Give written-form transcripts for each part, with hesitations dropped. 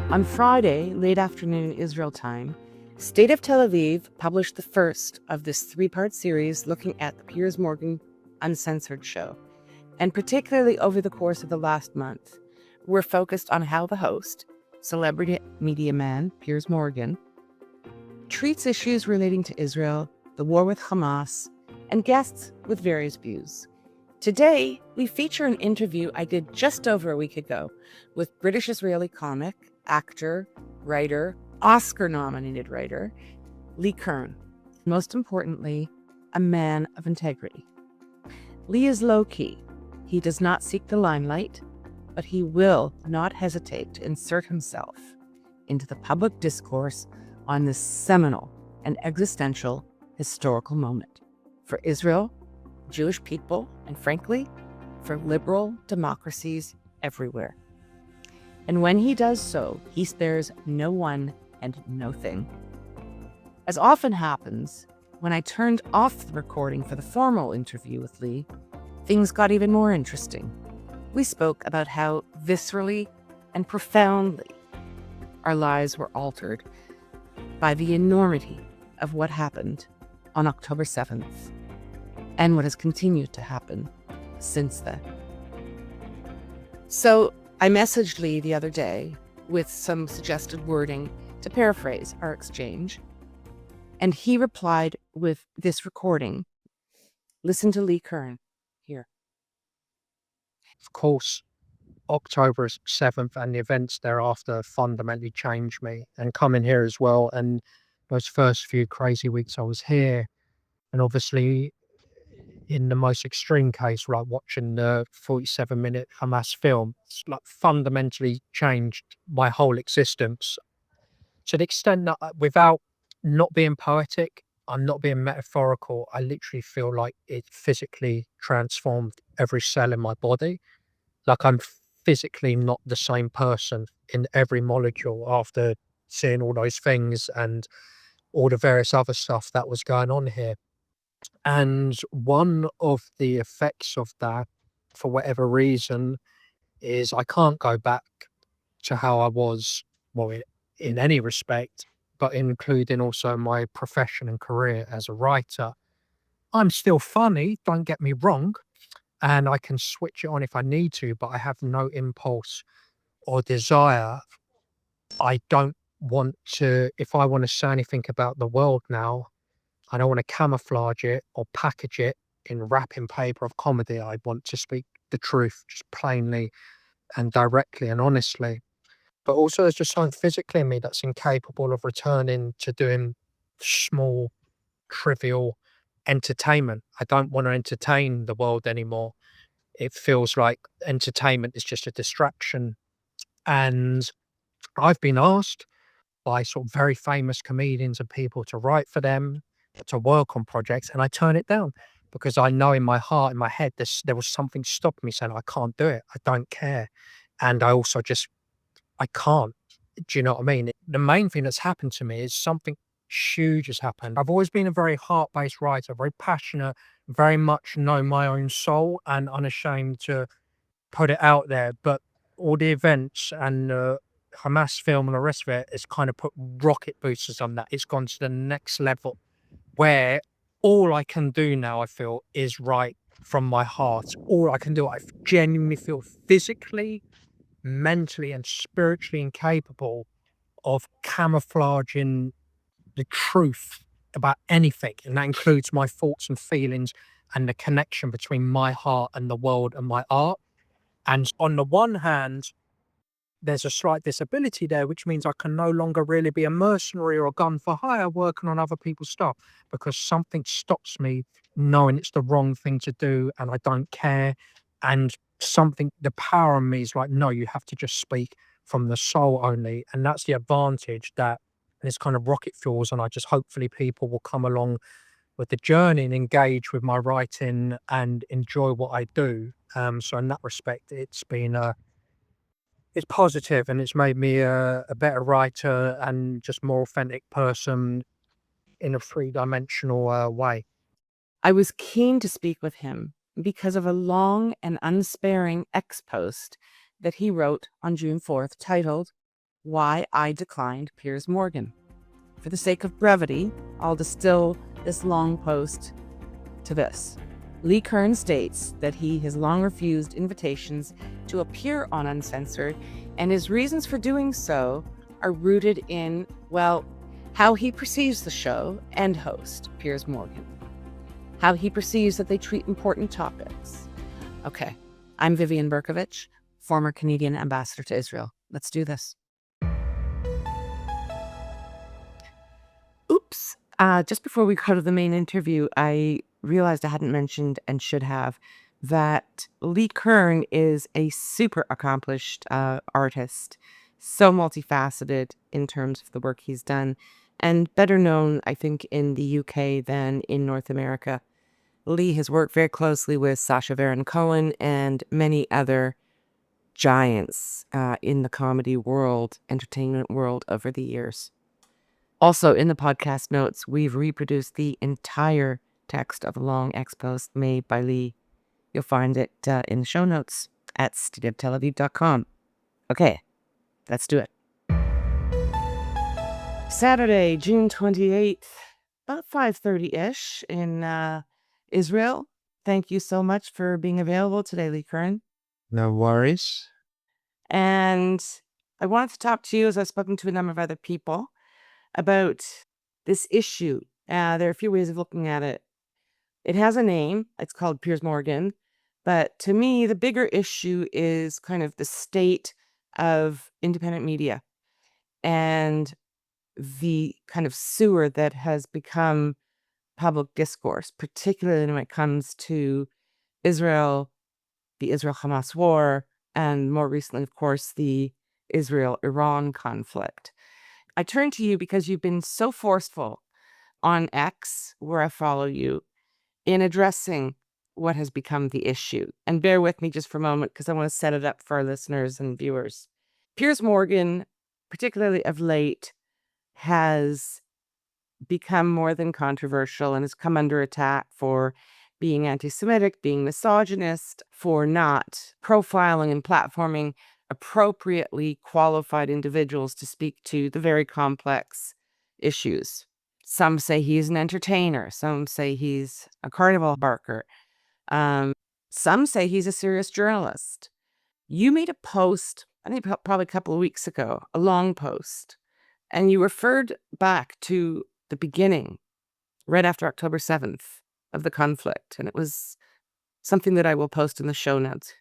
On Friday, late afternoon Israel time, State of Tel Aviv published the first of this three-part series looking at the Piers Morgan Uncensored show. And particularly over the course of the last month, we're focused on how the host, celebrity media man Piers Morgan, treats issues relating to Israel, the war with Hamas, and guests with various views. Today, we feature an interview I did just over a week ago with British-Israeli comic, actor, writer, Oscar-nominated writer, Lee Kern. Most importantly, a man of integrity. Lee is low-key. He does not seek the limelight, but he will not hesitate to insert himself into the public discourse on this seminal and existential historical moment for Israel, Jewish people, and frankly, for liberal democracies everywhere. And when he does so, he spares no one and no thing. As often happens, when I turned off the recording for the formal interview with Lee, things got even more interesting. We spoke about how viscerally and profoundly our lives were altered by the enormity of what happened on October 7th and what has continued to happen since then. So I messaged Lee the other day with some suggested wording to paraphrase our exchange, and he replied with this recording. Listen to Lee Kern here. Of course, October 7th and the events thereafter fundamentally changed me. And coming here as well, and those first few crazy weeks I was here, and obviously in the most extreme case, like watching the 47-minute Hamas film, it's like fundamentally changed my whole existence. To the extent that without not being poetic, I'm not being metaphorical, I literally feel like it physically transformed every cell in my body. Like I'm physically not the same person in every molecule after seeing all those things and all the various other stuff that was going on here. And one of the effects of that, for whatever reason, is I can't go back to how I was, well, in any respect, but including also my profession and career as a writer. I'm still funny, don't get me wrong, and I can switch it on if I need to, but I have no impulse or desire. I don't want to, if I want to say anything about the world now, I don't want to camouflage it or package it in wrapping paper of comedy. I want to speak the truth, just plainly and directly and honestly. But also there's just something physically in me that's incapable of returning to doing small, trivial entertainment. I don't want to entertain the world anymore. It feels like entertainment is just a distraction. And I've been asked by sort of very famous comedians and people to write for them, to work on projects, and I turn it down because I know in my heart, in my head, there was something stopping me saying, I can't do it. I don't care. And I also just, I can't. Do you know what I mean? The main thing that's happened to me is something huge has happened. I've always been a very heart-based writer, very passionate, very much know my own soul and unashamed to put it out there. But all the events and Hamas film and the rest of it has kind of put rocket boosters on that. It's gone to the next level where all I can do now, I feel, is write from my heart. All I can do, I genuinely feel physically, mentally and spiritually incapable of camouflaging the truth about anything. And that includes my thoughts and feelings and the connection between my heart and the world and my art. And on the one hand, there's a slight disability there, which means I can no longer really be a mercenary or a gun for hire working on other people's stuff because something stops me knowing it's the wrong thing to do and I don't care. And something, the power in me is like, no, you have to just speak from the soul only. And that's the advantage that this kind of rocket fuels. And I just hopefully people will come along with the journey and engage with my writing and enjoy what I do. So in that respect, it's been it's positive and it's made me a better writer and just more authentic person in a three-dimensional way. I was keen to speak with him because of a long and unsparing ex post that he wrote on June 4th titled, why I declined Piers Morgan. For the sake of brevity, I'll distill this long post to this. Lee Kern states that he has long refused invitations to appear on Uncensored, and his reasons for doing so are rooted in, well, how he perceives the show and host, Piers Morgan, how he perceives that they treat important topics. Okay, I'm Vivian Berkovich, former Canadian ambassador to Israel. Let's do this. Oops. Just before we go to the main interview, I realized I hadn't mentioned and should have that Lee Kern is a super accomplished artist, so multifaceted in terms of the work he's done, and better known, I think, in the UK than in North America. Lee has worked very closely with Sacha Baron Cohen and many other giants in the comedy world, entertainment world over the years. Also, in the podcast notes, we've reproduced the entire text of a long expose made by Lee. You'll find it in the show notes at stateoftelaviv.com. Okay, let's do it. Saturday, June 28th, about 5:30-ish in Israel. Thank you so much for being available today, Lee Kern. No worries. And I wanted to talk to you, as I've spoken to a number of other people, about this issue. There are a few ways of looking at it. It has a name. It's called Piers Morgan. But to me, the bigger issue is kind of the state of independent media and the kind of sewer that has become public discourse, particularly when it comes to Israel, the Israel-Hamas war, and more recently, of course, the Israel-Iran conflict. I turn to you because you've been so forceful on X, where I follow you, in addressing what has become the issue. And bear with me just for a moment because I want to set it up for our listeners and viewers. Piers Morgan, particularly of late, has become more than controversial and has come under attack for being anti-Semitic, being misogynist, for not profiling and platforming appropriately qualified individuals to speak to the very complex issues. Some say he's an entertainer. Some say he's a carnival barker. Some say he's a serious journalist. You made a post, I think probably a couple of weeks ago, a long post, and you referred back to the beginning, right after October 7th of the conflict. And it was something that I will post in the show notes.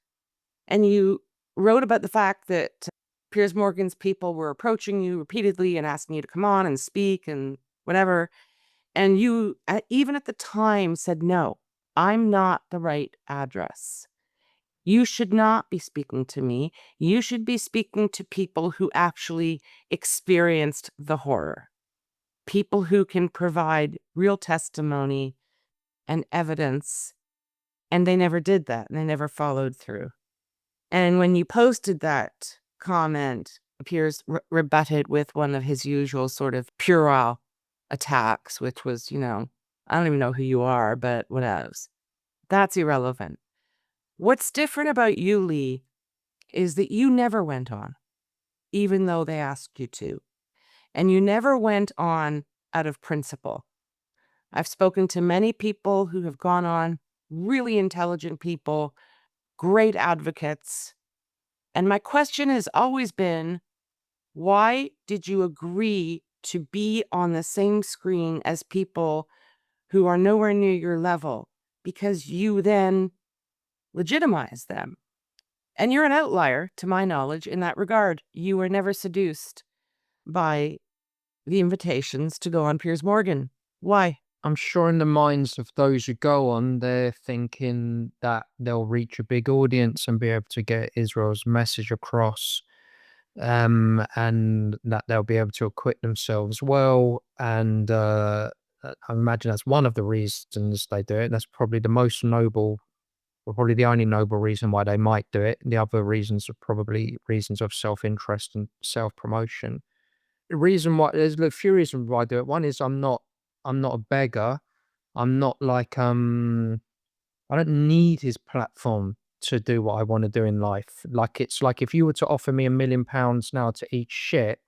And you wrote about the fact that Piers Morgan's people were approaching you repeatedly and asking you to come on and speak and whatever. And you, even at the time, said, no, I'm not the right address. You should not be speaking to me. You should be speaking to people who actually experienced the horror. People who can provide real testimony and evidence. And they never did that. And they never followed through. And when you posted that comment, Piers rebutted with one of his usual sort of puerile attacks, which was, I don't even know who you are, but what else? That's irrelevant. What's different about you, Lee, is that you never went on, even though they asked you to. And you never went on out of principle. I've spoken to many people who have gone on, really intelligent people, great advocates. And my question has always been, why did you agree to be on the same screen as people who are nowhere near your level? Because you then legitimize them. And you're an outlier, to my knowledge, in that regard. You were never seduced by the invitations to go on Piers Morgan. Why? I'm sure in the minds of those who go on, they're thinking that they'll reach a big audience and be able to get Israel's message across, and that they'll be able to acquit themselves well. And I imagine that's one of the reasons they do it. That's probably the most noble, or probably the only noble reason why they might do it. The other reasons are probably reasons of self-interest and self-promotion. The reason why there's a few reasons why I do it. One is I'm not a beggar. I'm not like I don't need his platform to do what I want to do in life. Like, it's like if you were to offer me £1 million now to eat shit,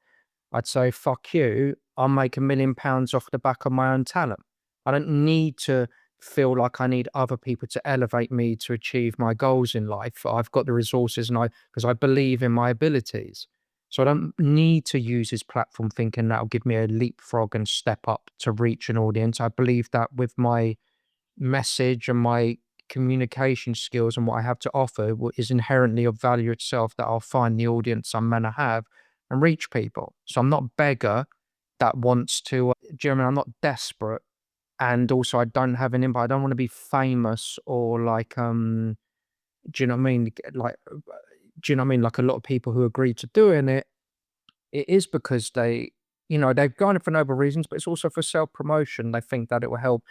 I'd say, fuck you. I'll make £1 million off the back of my own talent. I don't need to feel like I need other people to elevate me to achieve my goals in life. I've got the resources because I believe in my abilities. So I don't need to use this platform thinking that'll give me a leapfrog and step up to reach an audience. I believe that with my message and my communication skills and what I have to offer is inherently of value itself, that I'll find the audience I'm meant to have and reach people. So I'm not a beggar that wants to, do you know what I mean? I'm not desperate. And also I don't have an impact. I don't want to be famous or like, do you know what I mean? Like, do you know what I mean? Like a lot of people who agree to doing it, it is because they've gone it for noble reasons, but it's also for self-promotion. They think that it will help.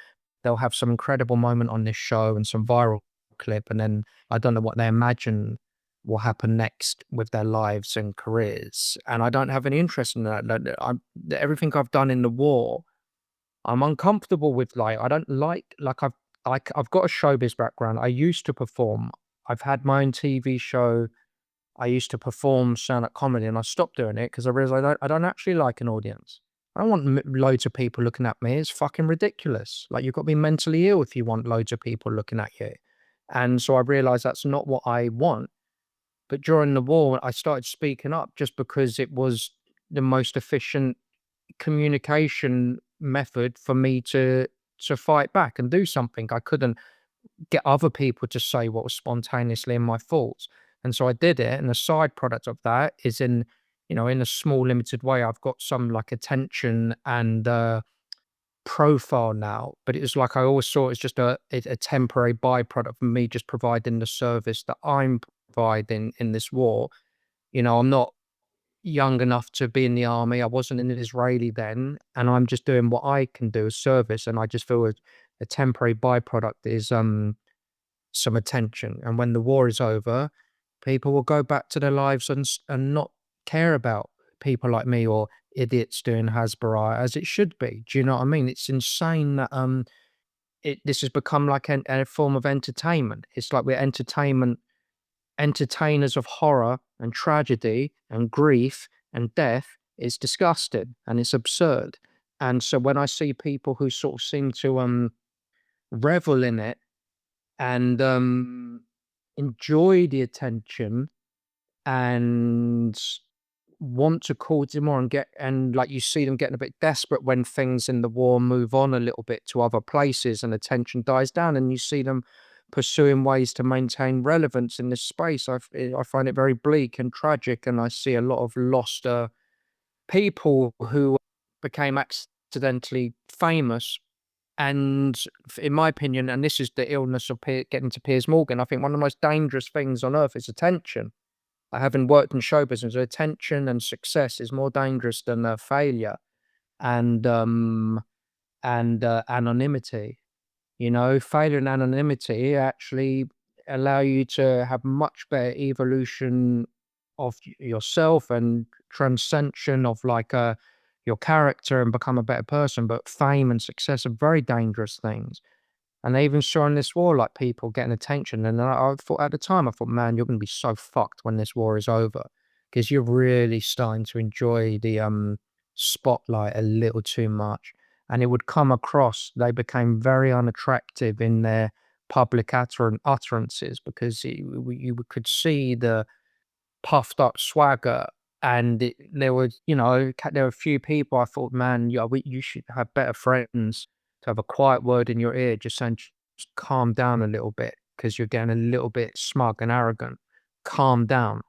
They'll have some incredible moment on this show and some viral clip, and then I don't know what they imagine will happen next with their lives and careers. And I don't have any interest in that. Everything I've done in the war, I'm uncomfortable with. Like, I don't like I've got a showbiz background. I used to perform. I've had my own TV show. I used to perform stand-up comedy, and I stopped doing it because I realized I don't actually like an audience. I don't want loads of people looking at me. It's fucking ridiculous. Like, you've got to be mentally ill if you want loads of people looking at you. And so I realized that's not what I want. But during the war, I started speaking up just because it was the most efficient communication method for me to fight back and do something. I couldn't get other people to say what was spontaneously in my thoughts. And so I did it. And the side product of that is in a small limited way, I've got some like attention and profile now, but it was like I always saw it as just a temporary byproduct of me just providing the service that I'm providing in this war. I'm not young enough to be in the army. I wasn't an Israeli then, and I'm just doing what I can do as service. And I just feel a temporary byproduct is some attention. And when the war is over, people will go back to their lives and not care about people like me or idiots doing Hasbara as it should be. Do you know what I mean? It's insane that this has become like a form of entertainment. It's like we're entertainers of horror and tragedy and grief and death. It's disgusting and it's absurd. And so when I see people who sort of seem to revel in it and enjoy the attention and want to cause it more and like you see them getting a bit desperate when things in the war move on a little bit to other places and attention dies down, and you see them pursuing ways to maintain relevance in this space. I find it very bleak and tragic, and I see a lot of lost people who became accidentally famous. And in my opinion, and this is the illness of getting to Piers Morgan, I think one of the most dangerous things on earth is attention. I haven't worked in show business. Attention and success is more dangerous than failure and anonymity. Failure and anonymity actually allow you to have much better evolution of yourself and transcension of like your character and become a better person. But fame and success are very dangerous things. And they even saw in this war, like people getting attention. And I thought at the time, I thought, man, you're going to be so fucked when this war is over, because you're really starting to enjoy the spotlight a little too much. And it would come across, they became very unattractive in their public utterances because you could see the puffed up swagger. And there was, there were a few people I thought, man, you should have better friends to have a quiet word in your ear, just saying, just calm down a little bit because you're getting a little bit smug and arrogant. Calm down.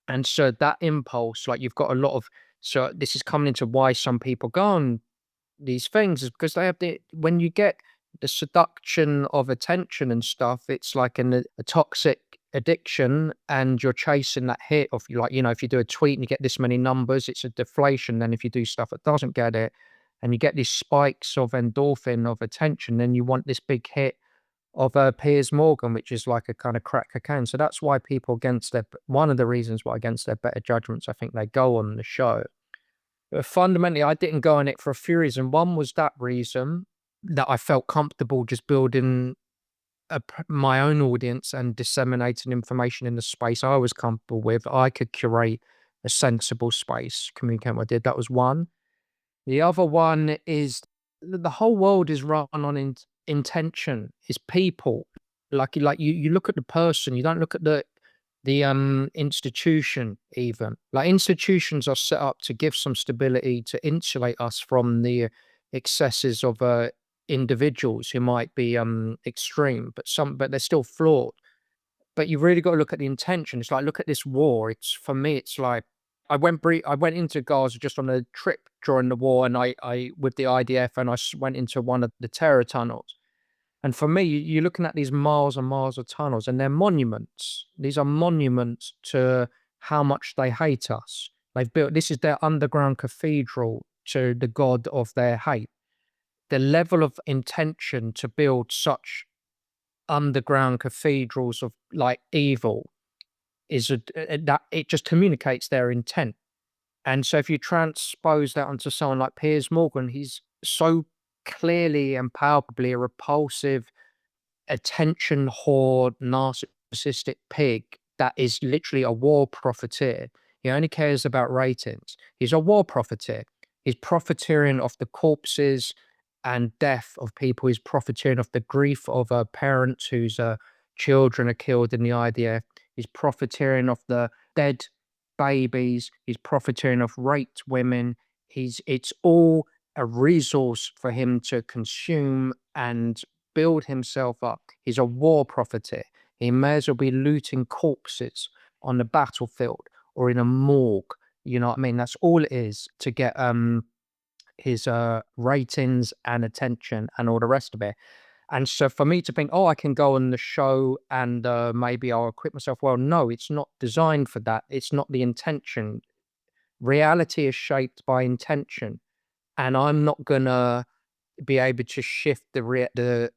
And so that impulse, like you've got a lot of, so this is coming into why some people go on these things is because they have when you get the seduction of attention and stuff, it's like a toxic addiction, and you're chasing that hit of like, if you do a tweet and you get this many numbers, it's a deflation. Then if you do stuff that doesn't get it and you get these spikes of endorphin of attention, then you want this big hit of Piers Morgan, which is like a kind of crack cocaine. So that's why people one of the reasons why against their better judgments, I think they go on the show. But fundamentally, I didn't go on it for a few reasons. One was that reason that I felt comfortable just building my own audience and disseminating information in the space I was comfortable with, I could curate a sensible space, communicate what I did. That was one. The other one is the whole world is run on intention. Is people. Like you look at the person, you don't look at the institution even. Like institutions are set up to give some stability to insulate us from the excesses of individuals who might be extreme, but they're still flawed. But you really got to look at the intention. It's like, look at this war. It's for me, it's like I went into Gaza just on a trip during the war, and I with the IDF, and went into one of the terror tunnels. And for me, you're looking at these miles and miles of tunnels, and they're monuments. These are monuments to how much they hate us. They've built this is their underground cathedral to the god of their hate. The level of intention to build such underground cathedrals of like evil that it just communicates their intent. And so if you transpose that onto someone like Piers Morgan, he's so clearly and palpably a repulsive, attention whore, narcissistic pig that is literally a war profiteer. He only cares about ratings. He's a war profiteer. He's profiteering off the corpses and death of people. He's profiteering off the grief of parents whose children are killed in the IDF. He's profiteering off the dead babies. He's profiteering off raped women. It's all a resource for him to consume and build himself up. He's a war profiteer. He may as well be looting corpses on the battlefield or in a morgue. You know what I mean? That's all it is to get his ratings and attention and all the rest of it. And so for me to think, oh, I can go on the show and maybe I'll equip myself well. No, it's not designed for that. It's not the intention. Reality is shaped by intention. And I'm not gonna be able to shift the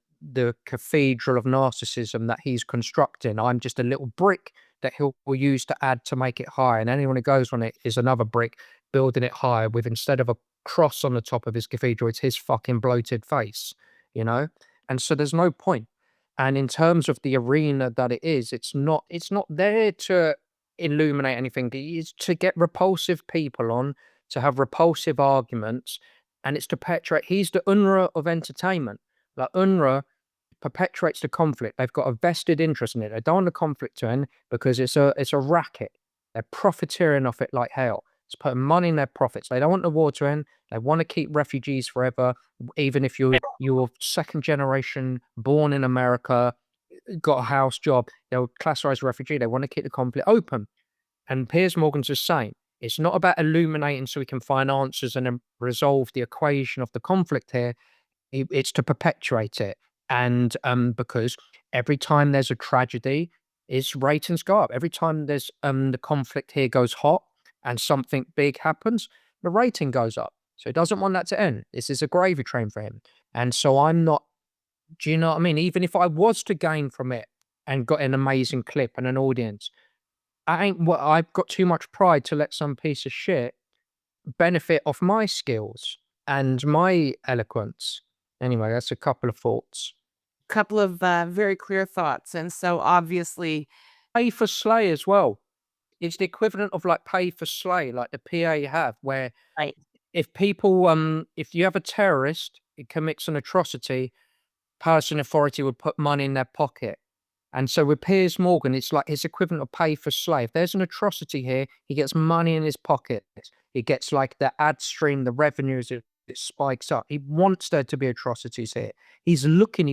cathedral of narcissism that he's constructing. I'm just a little brick that will use to add to make it high, and anyone who goes on it is another brick building it higher with instead of a cross on the top of his cathedral, it's his fucking bloated face, you know? And so there's no point. And in terms of the arena that it is, it's not there to illuminate anything. It's to get repulsive people on, to have repulsive arguments, and it's to perpetuate. He's the UNRWA of entertainment. Like UNRWA perpetuates the conflict. They've got a vested interest in it. They don't want the conflict to end because it's a racket. They're profiteering off it like hell. It's putting money in their profits. They don't want the war to end. They want to keep refugees forever, even if you're second generation, born in America, got a house job. They'll classify as a refugee. They want to keep the conflict open. And Piers Morgan's the same. It's not about illuminating so we can find answers and then resolve the equation of the conflict here. It's to perpetuate it. And because every time there's a tragedy, its ratings go up. Every time there's the conflict here goes hot and something big happens, the rating goes up. So he doesn't want that to end. This is a gravy train for him. And so I'm not, do you know what I mean? Even if I was to gain from it and got an amazing clip and an audience, I've got too much pride to let some piece of shit benefit off my skills and my eloquence. Anyway, that's a couple of thoughts. Couple of very clear thoughts. And so obviously, Pay for slay as well. It's the equivalent of like pay for slay, like the PA you have, where right. if people, if you have a terrorist, it commits an atrocity, person authority would put money in their pocket. And so with Piers Morgan, it's like his equivalent of pay for slave. There's an atrocity here. He gets money in his pocket. He gets like the ad stream, the revenues, it spikes up. He wants there to be atrocities here. He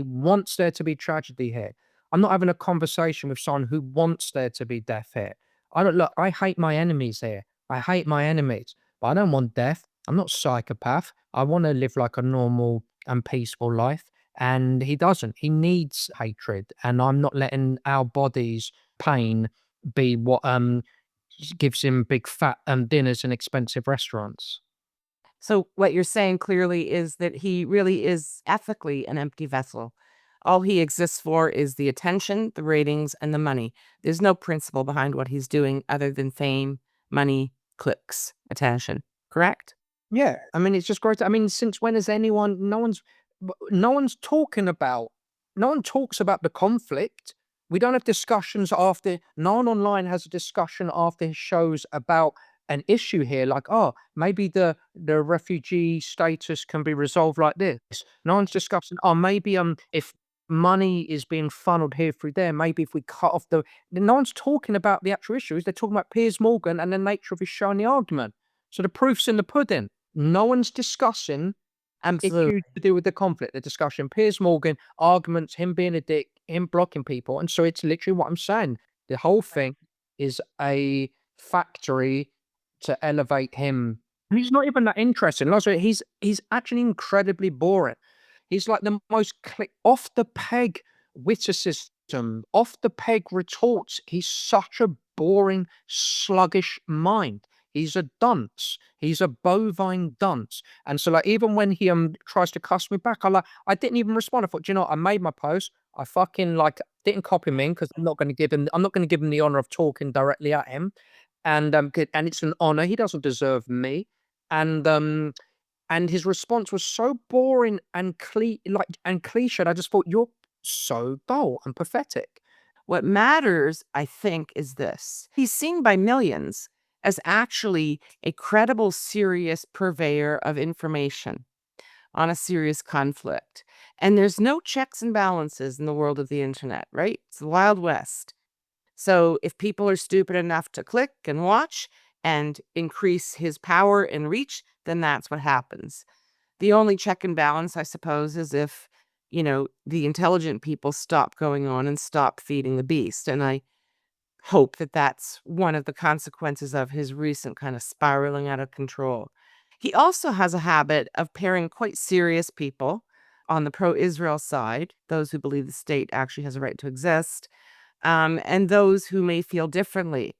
wants there to be tragedy here. I'm not having a conversation with someone who wants there to be death here. I hate my enemies here. I hate my enemies, but I don't want death. I'm not psychopath. I want to live like a normal and peaceful life. And he doesn't. He needs hatred. And I'm not letting our bodies' pain be what gives him big fat dinners in expensive restaurants. So what you're saying clearly is that he really is ethically an empty vessel. All he exists for is the attention, the ratings, and the money. There's no principle behind what he's doing other than fame, money, clicks, attention. Correct? Yeah, I mean, it's just great. I mean, since when has anyone? No one's talking about. No one talks about the conflict. We don't have discussions after. No one online has a discussion after his shows about an issue here, like, oh, maybe the refugee status can be resolved like this. No one's discussing, oh, maybe if money is being funneled here through there, maybe if we cut off the. No one's talking about the actual issues. They're talking about Piers Morgan and the nature of his show and the argument. So the proof's in the pudding. No one's discussing Absolutely. issues to do with the conflict, the discussion. Piers Morgan, arguments, him being a dick, him blocking people. And so it's literally what I'm saying. The whole thing is a factory to elevate him. And he's not even that interesting. Like I said, he's actually incredibly boring. He's like the most off the peg witticism, off the peg retorts. He's such a boring, sluggish mind. He's a dunce. He's a bovine dunce. And so, like, even when he tries to cuss me back, I didn't even respond. I thought, do you know what? I made my post. I fucking didn't copy him in because I'm not going to give him the honor of talking directly at him. And it's an honor. He doesn't deserve me. And his response was so boring and cliched. I just thought, you're so dull and pathetic. What matters, I think, is this. He's seen by millions as actually a credible, serious purveyor of information on a serious conflict. And there's no checks and balances in the world of the internet, right? It's the Wild West. So if people are stupid enough to click and watch and increase his power and reach, then that's what happens. The only check and balance, I suppose, is if, the intelligent people stop going on and stop feeding the beast. And I hope that that's one of the consequences of his recent kind of spiraling out of control. He also has a habit of pairing quite serious people on the pro-Israel side, those who believe the state actually has a right to exist, and those who may feel differently.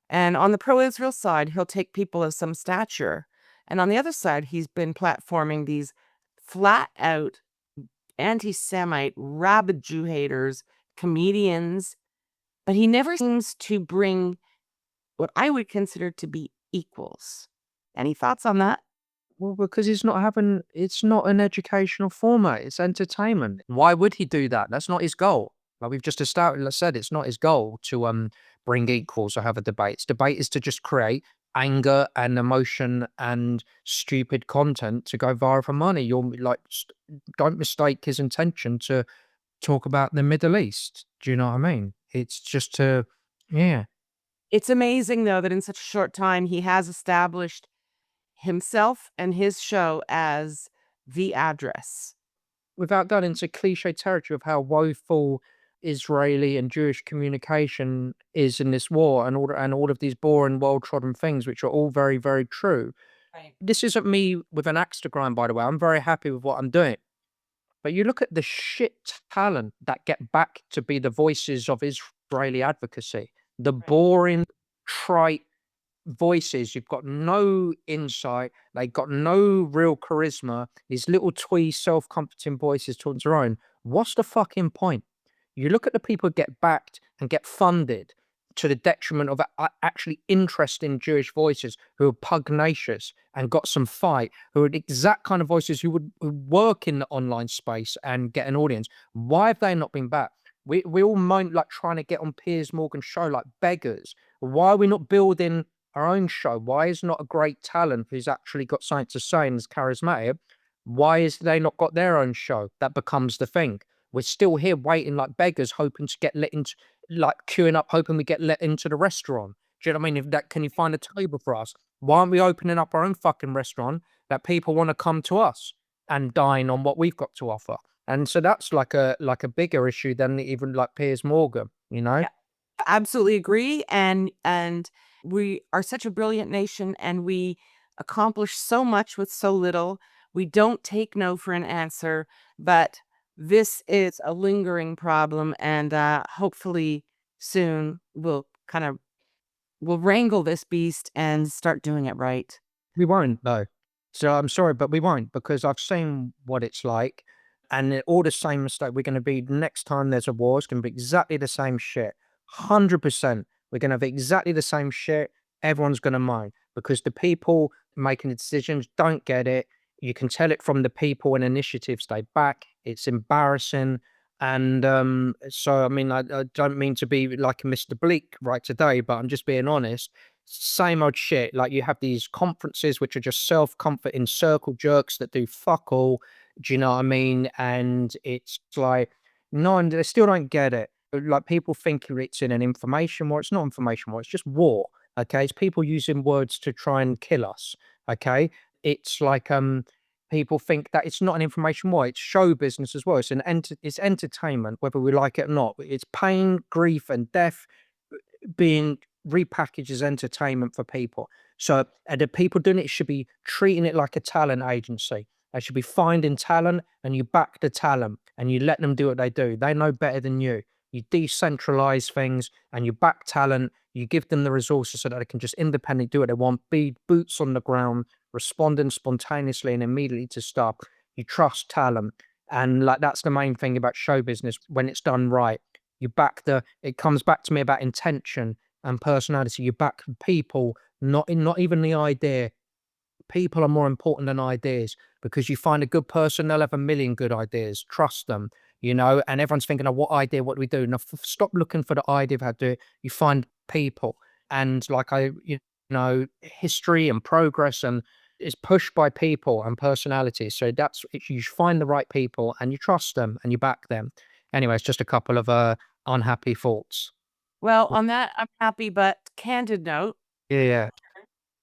And on the pro-Israel side, he'll take people of some stature. And on the other side, he's been platforming these flat-out anti-Semite, rabid Jew haters, comedians, but he never seems to bring what I would consider to be equals. Any thoughts on that? Well, because it's not an educational format, it's entertainment. Why would he do that? That's not his goal. Like we've just said, it's not his goal to bring equals or have a debate. His debate is to just create anger and emotion and stupid content to go viral for money. Don't mistake his intention to talk about the Middle East. Do you know what I mean? It's just to, yeah. It's amazing, though, that in such a short time, he has established himself and his show as the address. Without going into cliche territory of how woeful Israeli and Jewish communication is in this war and all of these boring, well-trodden things, which are all very, very true. Right. This isn't me with an axe to grind, by the way. I'm very happy with what I'm doing. But you look at the shit talent that get back to be the voices of Israeli advocacy, the boring, trite voices. You've got no insight. They've got no real charisma. These little twee, self-comforting voices talking to their own. What's the fucking point? You look at the people who get backed and get funded to the detriment of actually interesting Jewish voices who are pugnacious and got some fight, who are the exact kind of voices who work in the online space and get an audience. Why have they not been backed? We all moan like trying to get on Piers Morgan's show like beggars. Why are we not building our own show? Why is not a great talent who's actually got something to say and is charismatic? Why is they not got their own show? That becomes the thing. We're still here waiting like beggars, hoping to get let into, like queuing up, hoping we get let into the restaurant. Do you know what I mean? If that, can you find a table for us? Why aren't we opening up our own fucking restaurant that people want to come to us and dine on what we've got to offer? And so that's like a bigger issue than even like Piers Morgan, you know? Yeah, absolutely agree. And we are such a brilliant nation, and we accomplish so much with so little. We don't take no for an answer, but this is a lingering problem, and hopefully soon we'll wrangle this beast and start doing it right. We won't though. So I'm sorry, but we won't because I've seen what it's like, and all the same mistake. We're going to be next time there's a war. It's going to be exactly the same shit. 100%. We're going to have exactly the same shit. Everyone's going to moan because the people making the decisions don't get it. You can tell it from the people and initiatives they back. It's embarrassing. And so, I mean, I don't mean to be like a Mr. Bleak right today, but I'm just being honest. Same old shit. Like you have these conferences which are just self-comforting circle jerks that do fuck all. Do you know what I mean? And it's like, no, they still don't get it. Like people think it's in an information war. It's not information war. It's just war. Okay, it's people using words to try and kill us. Okay, it's like people think that it's not an information war. It's show business as well. It's entertainment, whether we like it or not. It's pain, grief, and death being repackaged as entertainment for people. So, and the people doing it should be treating it like a talent agency. They should be finding talent and you back the talent and you let them do what they do. They know better than you. You decentralize things and you back talent. You give them the resources so that they can just independently do what they want, be boots on the ground, responding spontaneously and immediately to stuff. You trust talent. And like that's the main thing about show business when it's done right. You back it comes back to me about intention and personality. You back people, not even the idea. People are more important than ideas because you find a good person, they'll have a million good ideas. Trust them, and everyone's thinking, oh, what idea? What do we do? Now, stop looking for the idea of how to do it. You find people. And like history and progress and is pushed by people and personalities. So you find the right people and you trust them and you back them. Anyway, it's just a couple of unhappy thoughts. Well, on that unhappy but candid note, Yeah.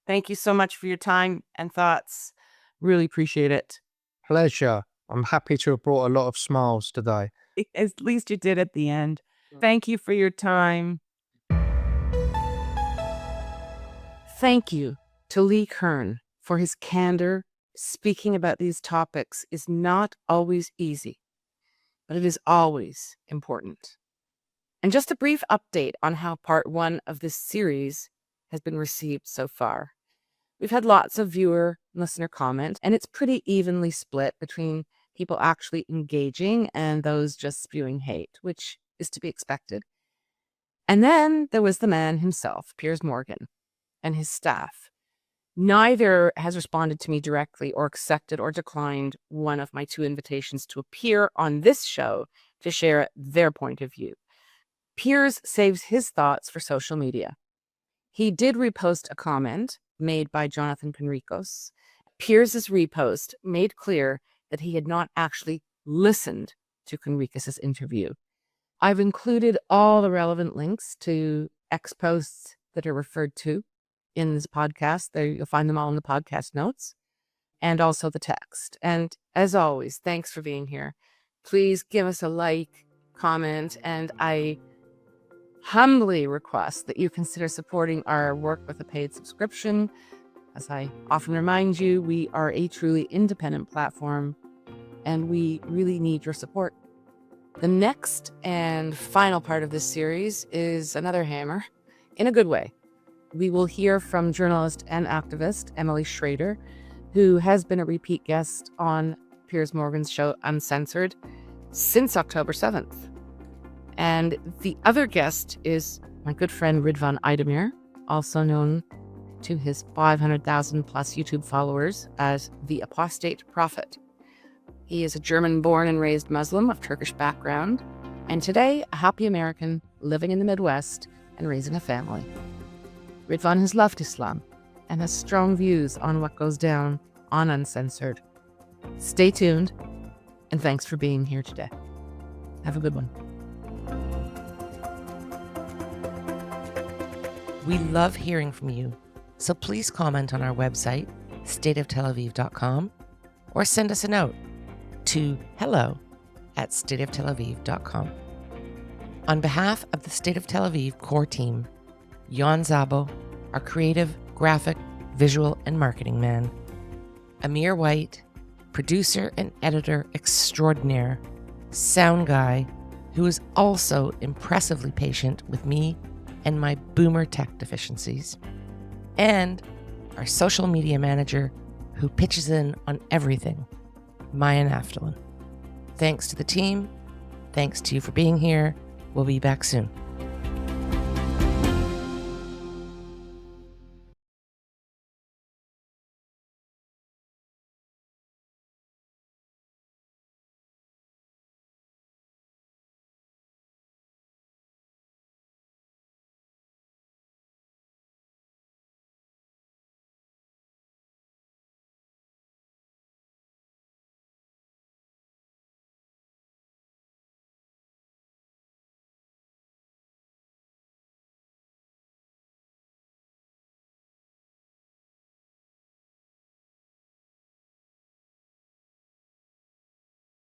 thank you so much for your time and thoughts. Really appreciate it. Pleasure. I'm happy to have brought a lot of smiles today. At least you did at the end. Thank you for your time. Thank you to Lee Kern for his candor. Speaking about these topics is not always easy, but it is always important. And just a brief update on how part 1 of this series has been received so far. We've had lots of viewer and listener comments, and it's pretty evenly split between people actually engaging and those just spewing hate, which is to be expected. And then there was the man himself, Piers Morgan, and his staff. Neither has responded to me directly or accepted or declined one of my 2 invitations to appear on this show to share their point of view. Piers saves his thoughts for social media. He did repost a comment made by Jonathan Conricos. Piers's repost made clear that he had not actually listened to Conricos's interview. I've included all the relevant links to X posts that are referred to in this podcast. There, you'll find them all in the podcast notes and also the text. And as always, thanks for being here. Please give us a like, comment, and I humbly request that you consider supporting our work with a paid subscription. As I often remind you, we are a truly independent platform and we really need your support. The next and final part of this series is another hammer, in a good way. We will hear from journalist and activist Emily Schrader, who has been a repeat guest on Piers Morgan's show Uncensored since October 7th. And the other guest is my good friend Ridvan Aydemir, also known to his 500,000 plus YouTube followers as the Apostate Prophet. He is a German-born and raised Muslim of Turkish background, and today a happy American living in the Midwest and raising a family. Ridvan has left Islam and has strong views on what goes down on Uncensored. Stay tuned, and thanks for being here today. Have a good one. We love hearing from you, so please comment on our website, stateoftelaviv.com, or send us a note to hello@stateoftelaviv.com. On behalf of the State of Tel Aviv core team, Jan Zabo, our creative, graphic, visual, and marketing man, Amir White, producer and editor extraordinaire, sound guy, who is also impressively patient with me and my boomer tech deficiencies, and our social media manager who pitches in on everything, Maya Naftalin. Thanks to the team. Thanks to you for being here. We'll be back soon.